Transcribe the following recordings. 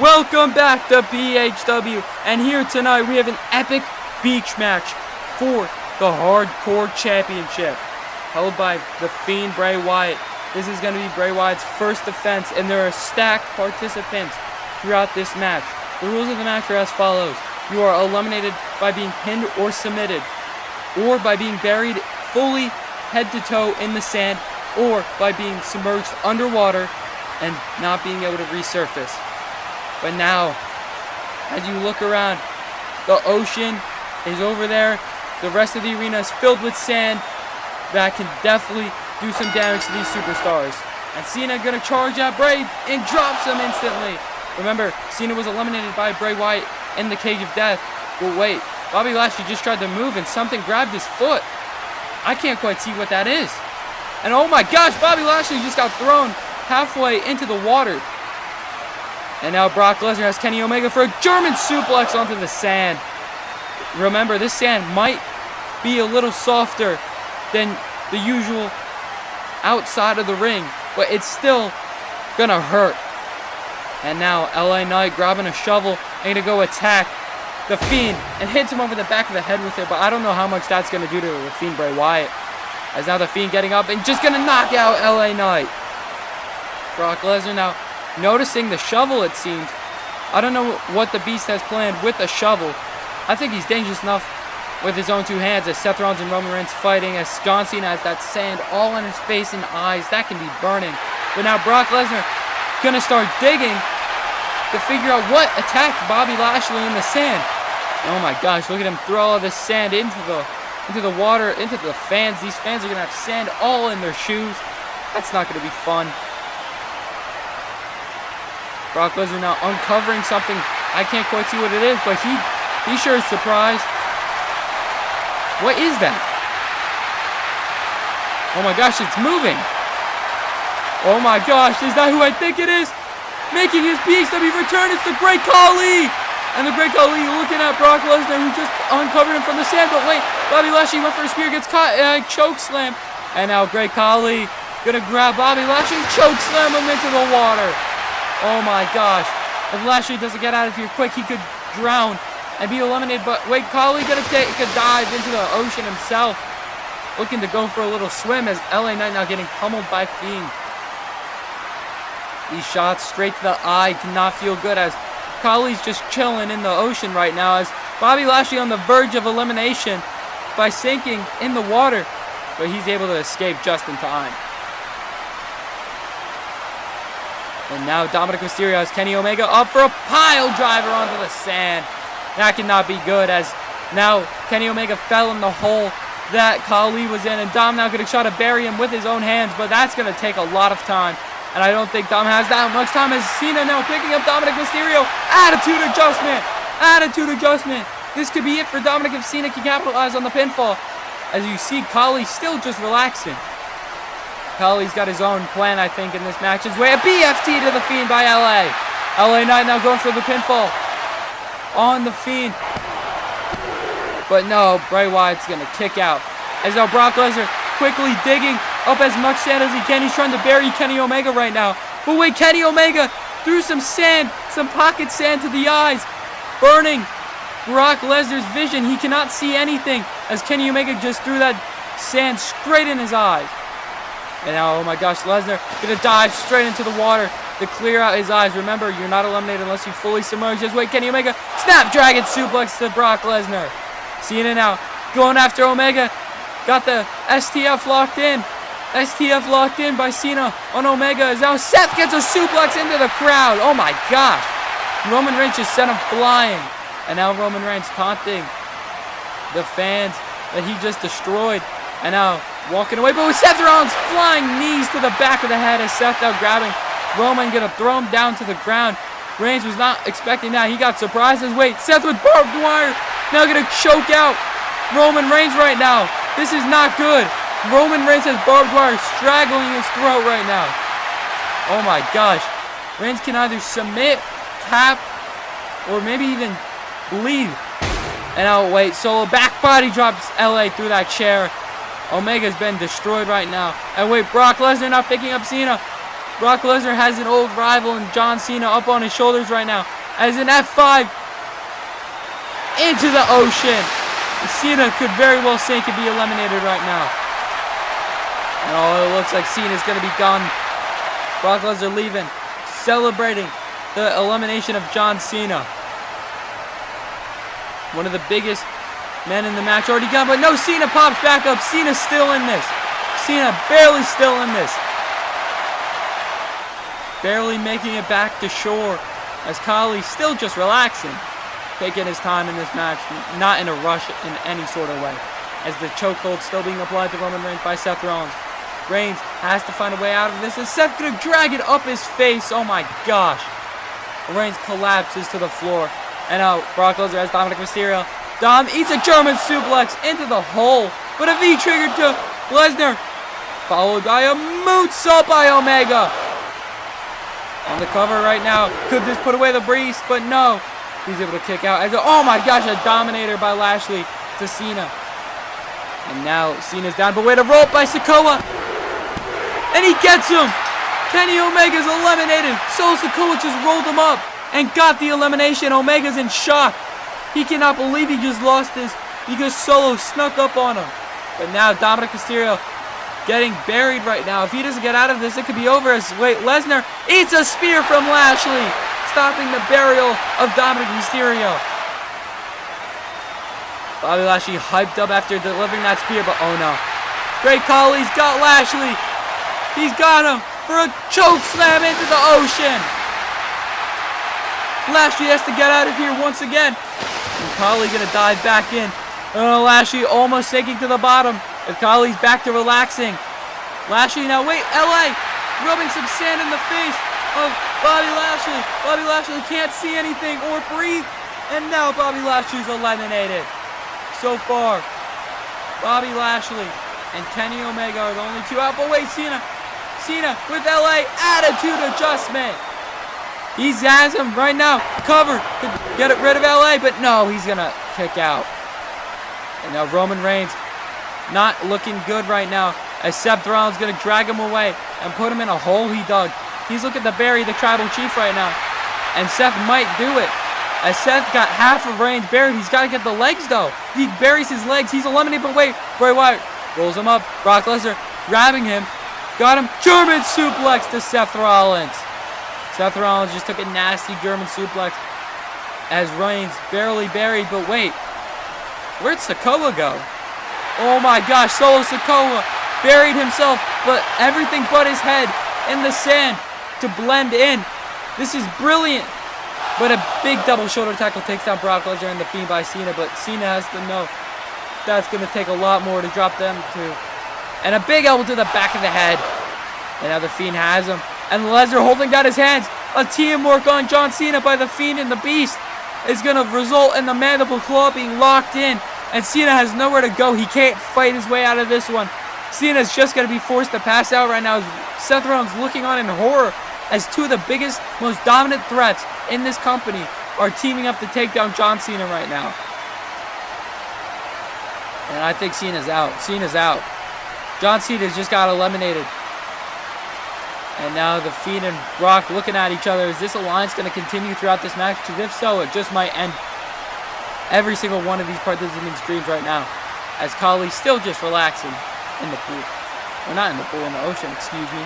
Welcome back to BHW, and here tonight we have an epic beach match for the Hardcore Championship, held by The Fiend Bray Wyatt. This is going to be Bray Wyatt's first defense, and there are stacked participants throughout this match. The rules of the match are as follows. You are eliminated by being pinned or submitted, or by being buried fully head to toe in the sand, or by being submerged underwater and not being able to resurface. But now, as you look around, the ocean is over there. The rest of the arena is filled with sand that can definitely do some damage to these superstars. And Cena gonna charge at Bray and drops him instantly. Remember, Cena was eliminated by Bray Wyatt in the Cage of Death. But wait, Bobby Lashley just tried to move and something grabbed his foot. I can't quite see what that is. And oh my gosh, Bobby Lashley just got thrown halfway into the water. And now Brock Lesnar has Kenny Omega for a German suplex onto the sand. Remember, this sand might be a little softer than the usual outside of the ring, but it's still gonna hurt. And now LA Knight grabbing a shovel and gonna go attack The Fiend and hits him over the back of the head with it, but I don't know how much that's gonna do to The Fiend Bray Wyatt. As now The Fiend getting up and just gonna knock out LA Knight. Brock Lesnar now noticing the shovel, it seems. I don't know what the Beast has planned with the shovel. I think he's dangerous enough with his own two hands, as Seth Rollins and Roman Reigns fighting, as John Cena has that sand all on his face and eyes. That can be burning. But now Brock Lesnar gonna start digging to figure out what attacked Bobby Lashley in the sand. Oh my gosh, look at him throw all this sand into the water, into the fans. These fans are gonna have sand all in their shoes. That's not gonna be fun. Brock Lesnar now uncovering something. I can't quite see what it is, but he sure is surprised. What is that? Oh my gosh, it's moving. Oh my gosh, is that who I think it is? Making his BHW return, it's the Great Khali! And the Great Khali looking at Brock Lesnar, who just uncovered him from the sand. But wait, Bobby Lashley went for a spear, gets caught, choke slam. And now Great Khali gonna grab Bobby Lashley, choke slam him into the water. Oh my gosh. If Lashley doesn't get out of here quick, he could drown and be eliminated. But wait, Khali gonna take a dive into the ocean himself, looking to go for a little swim, as LA Knight now getting pummeled by Fiend. These shots straight to the eye cannot feel good, as Khali's just chilling in the ocean right now, as Bobby Lashley on the verge of elimination by sinking in the water, but he's able to escape just in time. And now Dominic Mysterio has Kenny Omega up for a pile driver onto the sand. That cannot be good, as now Kenny Omega fell in the hole that Khali was in, and Dom now going to try to bury him with his own hands, but that's going to take a lot of time. And I don't think Dom has that much time, as Cena now picking up Dominic Mysterio. Attitude adjustment. Attitude adjustment. This could be it for Dominic if Cena can capitalize on the pinfall. As you see, Khali still just relaxing. Khali's got his own plan, I think, in this match. His way a BFT to The Fiend by LA. LA Knight now going for the pinfall on The Fiend. But no, Bray Wyatt's going to kick out. As now Brock Lesnar quickly digging up as much sand as he can. He's trying to bury Kenny Omega right now. But wait, Kenny Omega threw some sand, some pocket sand to the eyes, burning Brock Lesnar's vision. He cannot see anything, as Kenny Omega just threw that sand straight in his eyes. And now, oh my gosh, Lesnar gonna dive straight into the water to clear out his eyes. Remember, you're not eliminated unless you fully submerge. Just wait, Kenny Omega, Snapdragon suplex to Brock Lesnar. Cena now going after Omega. Got the STF locked in. STF locked in by Cena on Omega. As now Seth gets a suplex into the crowd. Oh my gosh. Roman Reigns just sent him flying. And now Roman Reigns taunting the fans that he just destroyed. And now walking away, but with Seth Rollins flying knees to the back of the head, as Seth now grabbing Roman, gonna throw him down to the ground. Reigns was not expecting that. He got surprised. As wait, Seth with barbed wire now gonna choke out Roman Reigns right now. This is not good. Roman Reigns has barbed wire straggling his throat right now. Oh my gosh. Reigns can either submit, tap, or maybe even bleed. And now wait, Solo back body drops LA through that chair. Omega's been destroyed right now. And wait, Brock Lesnar not picking up Cena. Brock Lesnar has an old rival in John Cena up on his shoulders right now. As an F5 into the ocean. Cena could very well sink and be eliminated right now. And oh, it looks like Cena's going to be gone. Brock Lesnar leaving, celebrating the elimination of John Cena. One of the biggest men in the match already gone, but no, Cena pops back up. Cena's still in this. Cena barely still in this. Barely making it back to shore as Khali still just relaxing. Taking his time in this match, not in a rush in any sort of way. As the chokehold still being applied to Roman Reigns by Seth Rollins. Reigns has to find a way out of this, and Seth gonna drag it up his face. Oh my gosh. Reigns collapses to the floor. And now Brock Lesnar has Dominic Mysterio. Dom eats a German suplex into the hole, but a V-trigger to Lesnar, followed by a moonsault by Omega. On the cover right now, could this put away the Beast? But no, he's able to kick out. Oh my gosh, a Dominator by Lashley to Cena. And now Cena's down, but wait, a rope by Sikoa. And he gets him. Kenny Omega's eliminated. Solo Sikoa just rolled him up and got the elimination. Omega's in shock. He cannot believe he just lost this because Solo snuck up on him. But now Dominic Mysterio getting buried right now. If he doesn't get out of this, it could be over. As Lesnar eats a spear from Lashley, stopping the burial of Dominic Mysterio. Bobby Lashley hyped up after delivering that spear, but oh no. Great Khali's got Lashley. He's got him for a choke slam into the ocean. Lashley has to get out of here once again. And Khali gonna dive back in. Oh, Lashley almost sinking to the bottom. As Khali's back to relaxing. Lashley now, wait, LA rubbing some sand in the face of Bobby Lashley. Bobby Lashley can't see anything or breathe. And now Bobby Lashley's eliminated. So far, Bobby Lashley and Kenny Omega are the only two out. But wait, Cena with LA attitude adjustment. He has him right now. Cover. Could get rid of LA, but no, he's going to kick out. And now Roman Reigns not looking good right now. As Seth Rollins going to drag him away and put him in a hole he dug. He's looking to bury the Tribal Chief right now. And Seth might do it. As Seth got half of Reigns buried, he's got to get the legs though. If he buries his legs, he's eliminated. But wait, Bray Wyatt rolls him up. Brock Lesnar grabbing him. Got him. German suplex to Seth Rollins. Seth Rollins just took a nasty German suplex as Reigns barely buried. But wait, where'd Sikoa go? Oh my gosh, Solo Sikoa buried himself, but everything but his head in the sand to blend in. This is brilliant. But a big double shoulder tackle takes down Brock Lesnar and the Fiend by Cena. But Cena has to know that's going to take a lot more to drop them to. And a big elbow to the back of the head. And now the Fiend has him. And Lesnar holding down his hands. A teamwork on John Cena by the Fiend and the Beast is going to result in the mandible claw being locked in. And Cena has nowhere to go. He can't fight his way out of this one. Cena's just going to be forced to pass out right now. Seth Rollins looking on in horror as two of the biggest, most dominant threats in this company are teaming up to take down John Cena right now. And I think Cena's out. Cena's out. John Cena just got eliminated. And now the Fiend and Brock looking at each other. Is this alliance going to continue throughout this match? Because if so, it just might end every single one of these participants' dreams right now. As Khali's still just relaxing in the pool. Or not in the pool, in the ocean, excuse me.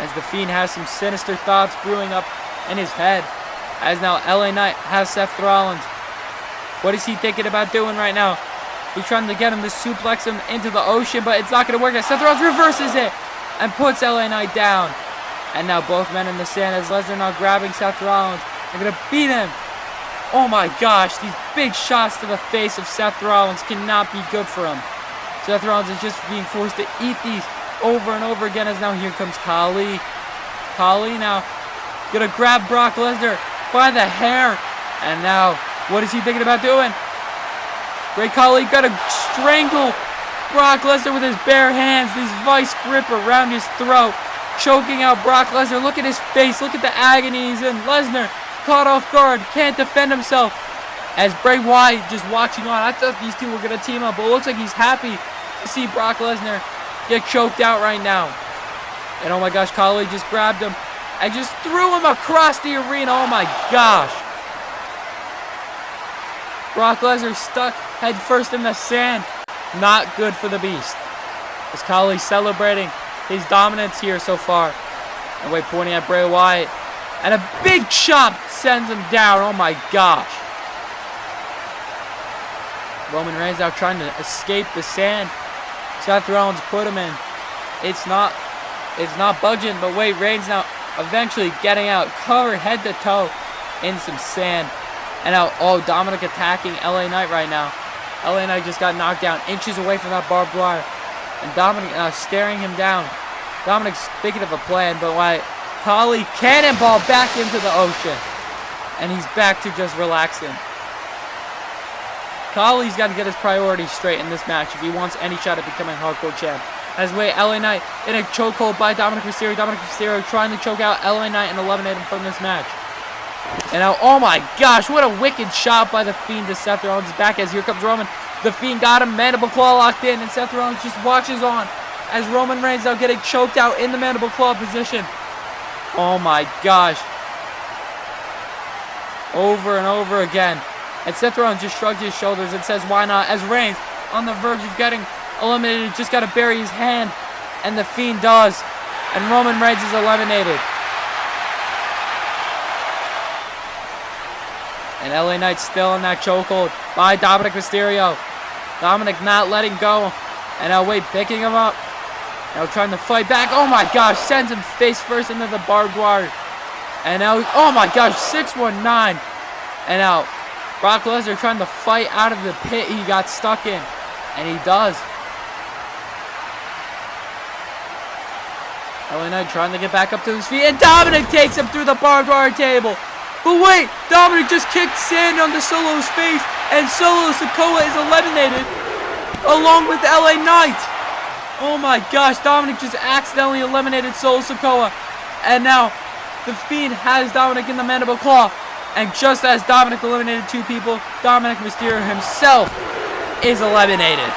As the Fiend has some sinister thoughts brewing up in his head. As now LA Knight has Seth Rollins. What is he thinking about doing right now? He's trying to get him to suplex him into the ocean, but it's not going to work. As Seth Rollins reverses it and puts LA Knight down. And now both men in the sand as Lesnar now grabbing Seth Rollins. They're going to beat him. Oh my gosh, these big shots to the face of Seth Rollins cannot be good for him. Seth Rollins is just being forced to eat these over and over again as now here comes Khali. Khali now gonna grab Brock Lesnar by the hair. And now, what is he thinking about doing? Great Khali gotta strangle Brock Lesnar with his bare hands. This vice grip around his throat. Choking out Brock Lesnar. Look at his face. Look at the agonies. And Lesnar caught off guard. Can't defend himself. As Bray Wyatt just watching on. I thought these two were gonna team up. But it looks like he's happy to see Brock Lesnar get choked out right now. And oh my gosh, Khali just grabbed him and just threw him across the arena. Oh my gosh. Brock Lesnar stuck head first in the sand. Not good for the Beast. As Khali celebrating his dominance here so far. And wait, pointing at Bray Wyatt. And a big chop sends him down. Oh my gosh. Roman Reigns now trying to escape the sand. Seth Rollins put him in. It's not budging, but wait, Reigns now eventually getting out, covered head to toe in some sand. And now, oh, Dominic attacking LA Knight right now. LA Knight just got knocked down inches away from that barbed wire. And Dominic now staring him down. Dominic's thinking of a plan, but why? Khali cannonball back into the ocean. And he's back to just relaxing. Khali's got to get his priorities straight in this match if he wants any shot at becoming hardcore champ. As way, LA Knight in a chokehold by Dominic Mysterio. Dominic Mysterio trying to choke out LA Knight and eliminate him from this match. And now, oh my gosh, what a wicked shot by The Fiend to Seth Rollins' back as here comes Roman. The Fiend got him, mandible claw locked in, and Seth Rollins just watches on as Roman Reigns now getting choked out in the mandible claw position. Oh my gosh. Over and over again. And Seth Rollins just shrugs his shoulders and says, why not? As Reigns, on the verge of getting eliminated, just got to bury his hand. And The Fiend does. And Roman Reigns is eliminated. And LA Knight's still in that chokehold by Dominic Mysterio. Dominic not letting go. And now wait, picking him up. Now trying to fight back. Oh my gosh, sends him face first into the barbed wire. And now, oh my gosh, 619. And now Brock Lesnar trying to fight out of the pit he got stuck in. And he does. LA Knight trying to get back up to his feet. And Dominic takes him through the barbed wire table. But wait, Dominic just kicked sand onto Solo's face. And Solo Sikoa is eliminated. Along with LA Knight. Oh my gosh, Dominic just accidentally eliminated Solo Sikoa. And now The Fiend has Dominic in the mandible claw. And just as Dominic eliminated two people, Dominic Mysterio himself is eliminated.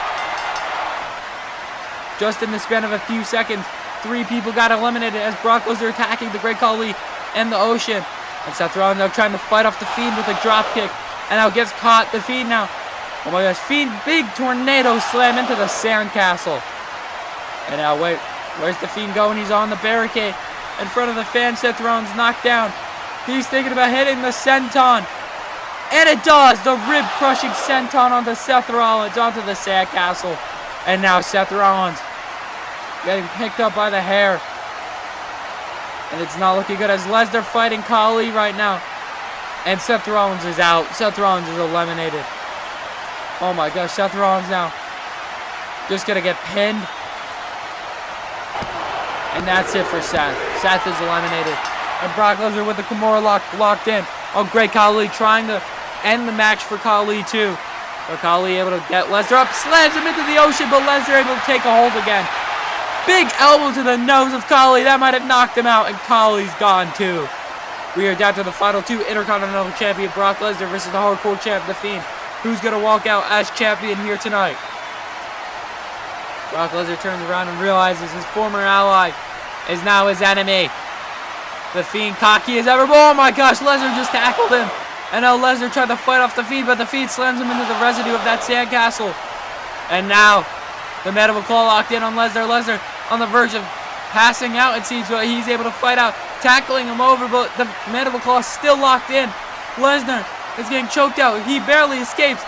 Just in the span of a few seconds, 3 people got eliminated as Brock Lesnar attacking the Great Khali and the Ocean. And Seth Rollins now trying to fight off The Fiend with a drop kick. And now gets caught. The Fiend now. Oh my gosh, Fiend, big tornado slam into the sandcastle. And now wait, where's The Fiend going? He's on the barricade in front of the fan. Seth Rollins knocked down. He's thinking about hitting the senton. And it does! The rib-crushing senton onto Seth Rollins, onto the sandcastle. And now Seth Rollins getting picked up by the hair. And it's not looking good as Lesnar fighting Khali right now. And Seth Rollins is out. Seth Rollins is eliminated. Oh my gosh, Seth Rollins now just gonna get pinned. And that's it for Seth. Seth is eliminated. And Brock Lesnar with the Kimura locked in. Oh, Great Khali trying to end the match for Khali too. But Khali able to get Lesnar up, slams him into the ocean, but Lesnar able to take a hold again. Big elbow to the nose of Khali. That might have knocked him out, and Khali's gone too. We are down to the final 2. Intercontinental Champion Brock Lesnar versus the Hardcore Champ, The Fiend. Who's going to walk out as champion here tonight? Brock Lesnar turns around and realizes his former ally is now his enemy. The Fiend cocky as ever. Oh my gosh, Lesnar just tackled him. And now Lesnar tried to fight off The Fiend, but The Fiend slams him into the residue of that sandcastle. And now the mandible claw locked in on Lesnar. Lesnar on the verge of passing out, it seems, but he's able to fight out, tackling him over, but the mandible claw is still locked in. Lesnar is getting choked out. He barely escapes.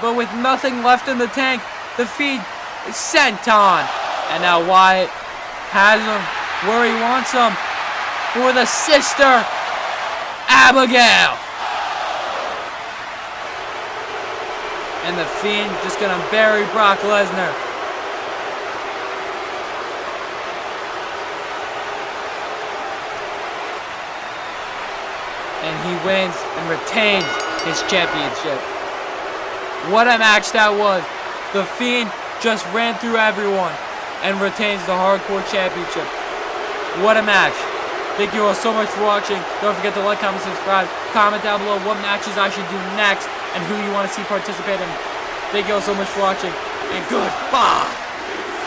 But with nothing left in the tank, The Fiend is sent on. And now Wyatt has him where he wants him for the sister, Abigail. And The Fiend just gonna bury Brock Lesnar. And he wins and retains his championship. What a match that was. The Fiend just ran through everyone and retains the Hardcore Championship. What a match. Thank you all so much for watching. Don't forget to like, comment, subscribe. Comment down below what matches I should do next and who you want to see participate in. Thank you all so much for watching, and goodbye.